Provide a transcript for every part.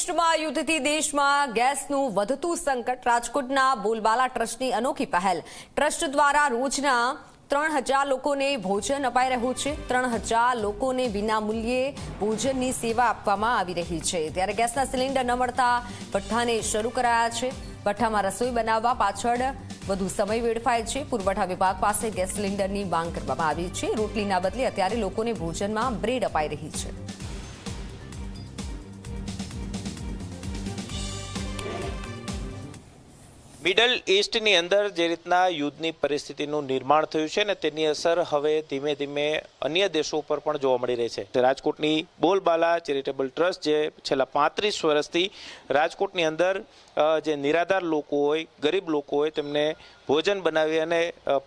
ઇસ્ટમાં યુદ્ધથી દેશમાં ગેસનું વધતું સંકટ. રાજકોટના બોલબાલા ટ્રસ્ટની અનોખી પહેલ. ટ્રસ્ટ દ્વારા રોજના 3000 લોકોને ભોજન અપાઈ રહ્યું છે. 3000 લોકોને વિનામૂલ્યે ભોજનની સેવા આપવામાં આવી રહી છે. ત્યારે ગેસના સિલિન્ડર ન મળતા ભઠ્ઠાને શરૂ કરાયા છે. ભઠ્ઠામાં રસોઈ બનાવવા પાછળ વધુ સમય વેડફાય છે. પુરવઠા વિભાગ પાસે ગેસ સિલિન્ડરની માંગ કરવામાં આવી છે. રોટલીના બદલે અત્યારે લોકોને ભોજનમાં બ્રેડ અપાઈ રહી છે. મિડલ ઈસ્ટની અંદર જે રીતના યુદ્ધની પરિસ્થિતિનું નિર્માણ થયું છે ને તેની અસર હવે ધીમે ધીમે અન્ય દેશો પર પણ જોવા મળી રહી છે. રાજકોટની બોલબાલા ચેરિટેબલ ટ્રસ્ટ જે છેલ્લા 35 વર્ષથી રાજકોટની અંદર જે નિરાધાર લોકો હોય, ગરીબ લોકો હોય તેમને ભોજન બનાવી અને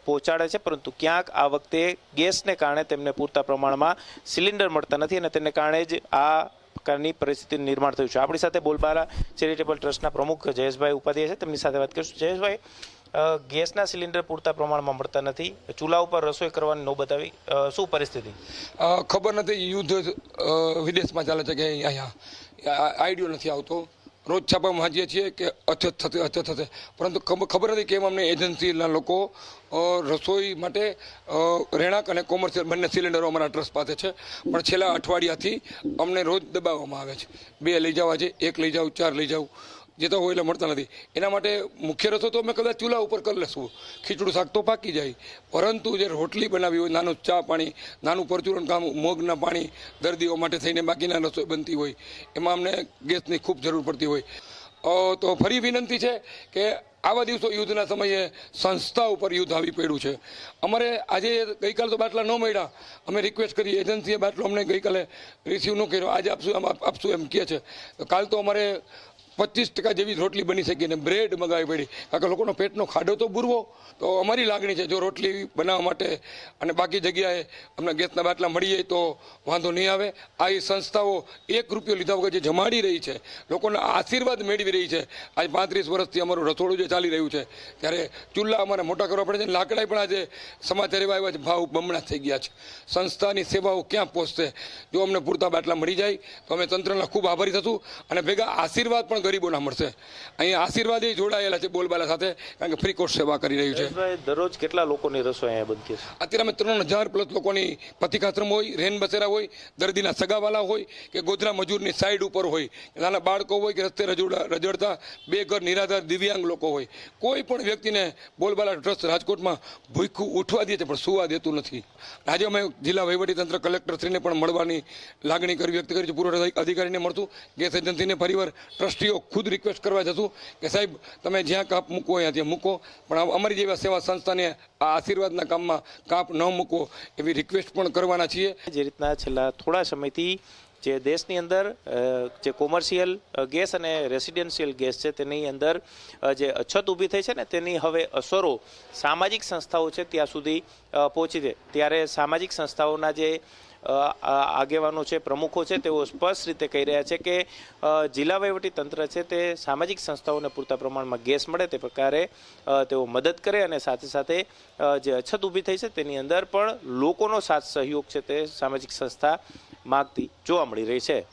પહોંચાડે છે, પરંતુ ક્યાંક આ વખતે ગેસને કારણે તેમને પૂરતા પ્રમાણમાં સિલિન્ડર મળતા નથી અને તેને કારણે જ આ પ્રકારની પરિસ્થિતિનું નિર્માણ થયું છે. આપણી સાથે બોલબાલા ચેરિટેબલ ટ્રસ્ટના પ્રમુખ જયેશભાઈ ઉપાધ્યાય છે, તેમની સાથે વાત કરીશું. જયેશભાઈ, ગેસના સિલિન્ડર પૂરતા પ્રમાણમાં મળતા નથી, ચૂલા ઉપર રસોઈ કરવાની નોબત આવી, શું પરિસ્થિતિ? ખબર નથી, યુદ્ધ વિદેશમાં ચાલે છે કે અહીંયા આઈડિયો નથી આવતો. રોજ છાપામાં વાંચીએ છીએ કે અછત થશે, પરંતુ ખબર નથી કેમ અમને એજન્સીના લોકો રસોઈ માટે રહેણાંક અને કોમર્શિયલ બંને સિલિન્ડરો અમારા ટ્રસ્ટ પાસે છે, પણ છેલ્લા અઠવાડિયાથી અમને રોજ દબાવવામાં આવે છે. 2 લઈ જવા છે, 1 લઈ જાઉં, 4 લઈ જાઉં, જે તો હોય એટલે મળતા નથી. એના માટે મુખ્ય રસો તો અમે કદાચ ચૂલા ઉપર કરી લેશું, ખીચડું શાક તો પાકી જાય, પરંતુ જે રોટલી બનાવી હોય, નાનું ચા પાણી, નાનું પરચુરણ કામ, મગના પાણી દર્દીઓ માટે થઈને બાકીના રસોઈ બનતી હોય, એમાં અમને ગેસની ખૂબ જરૂર પડતી હોય. તો ફરી વિનંતી છે કે આવા દિવસો યુદ્ધના સમયે સંસ્થા ઉપર યુદ્ધ આવી પડ્યું છે. અમારે આજે ગઈકાલે તો બાટલા ન મળ્યા, અમે રિક્વેસ્ટ કરી, એજન્સીએ બાટલો અમને ગઈકાલે રિસીવ ન કર્યો, આજે આપશું એમ કહે છે. કાલ તો અમારે 25% જેવી રોટલી બની શકી ને બ્રેડ મગાવી પડી, કારણ કે લોકોનો પેટનો ખાડો તો બુરવો. તો અમારી લાગણી છે, જો રોટલી બનાવવા માટે અને બાકી જગ્યાએ અમને ગેસના બાટલા મળી જાય તો વાંધો નહીં આવે. આ સંસ્થાઓ 1 રૂપિયો લીધા વગર જે જમાડી રહી છે, લોકોના આશીર્વાદ મેળવી રહી છે. આજ 35 વર્ષથી અમારું રસોડું જે ચાલી રહ્યું છે, ત્યારે ચૂલા અમારે મોટા કરવા પડે છે. લાકડા પણ આજે સમાચાર એવા આવ્યા છે, ભાવ બમણા થઈ ગયા છે. સંસ્થાની સેવાઓ ક્યાં પહોંચશે? જો અમને પૂરતા બાટલા મળી જાય તો અમે તંત્રના ખૂબ આભારી થશું, અને ભેગા આશીર્વાદ પણ ગરીબોના મળશે. અહીંયા આશીર્વાદ જોડાયેલા છે બોલબાલા સાથે, કારણ કે ફ્રી કોર્સ સેવા કરી રહ્યું છે. દરરોજ કેટલા લોકોની રસોઈ અહીંયા બનતી છે? અત્યારે અમે 3000 પ્લસ લોકોની પતિકાશ્રમ હોય, રેન બસેરા હોય, દર્દીના સગાવાલા હોય કે ગોધરા મજૂરની સાઈડ ઉપર હોય, નાના બાળકો હોય કે રસ્તે રજડતા બેઘર નિરાધાર દિવ્યાંગ લોકો હોય, કોઈ પણ વ્યક્તિને બોલબાલા ટ્રસ્ટ રાજકોટમાં ભૂખું ઉઠવા દે છે પણ સુવા દેતું નથી. આજે અમે જિલ્લા વહીવટીતંત્ર કલેક્ટરશ્રીને પણ મળવાની લાગણી વ્યક્ત કરી છે. પુરવઠા અધિકારીને મળતું, ગેસ એજન્સીને ફરીવાર ટ્રસ્ટીઓ ખુદ રિક્વેસ્ટ કરવા જશું કે સાહેબ તમે જ્યાં કાપ મૂકો અહીંયા ત્યાં મૂકો, પણ અમારી જેવા સેવા સંસ્થાને આ આશીર્વાદના કામમાં કાપ ન મૂકો એવી રિક્વેસ્ટ પણ કરવાના છીએ. જે રીતના છેલ્લા થોડા સમયથી જે દેશની અંદર જે કોમર્શિયલ ગેસ અને રેસિડેન્શિયલ ગેસ છે તેની અંદર જે અછત ઊભી થઈ છે ને, તેની હવે અસરો સામાજિક સંસ્થાઓ છે ત્યાં સુધી પહોંચી છે. ત્યારે સામાજિક સંસ્થાઓના જે આગેવાનો છે, પ્રમુખો છે, તેઓ સ્પષ્ટ રીતે કહી રહ્યા છે કે જિલ્લા વહીવટી તંત્ર છે તે સામાજિક સંસ્થાઓને પૂરતા પ્રમાણમાં ગેસ મળે તે પ્રકારે તેઓ મદદ કરે, અને સાથે સાથે જે અછત ઊભી થઈ છે તેની અંદર પણ લોકોનો સાથ સહયોગ છે તે સામાજિક સંસ્થા માગતી જોવા મળી રહી છે.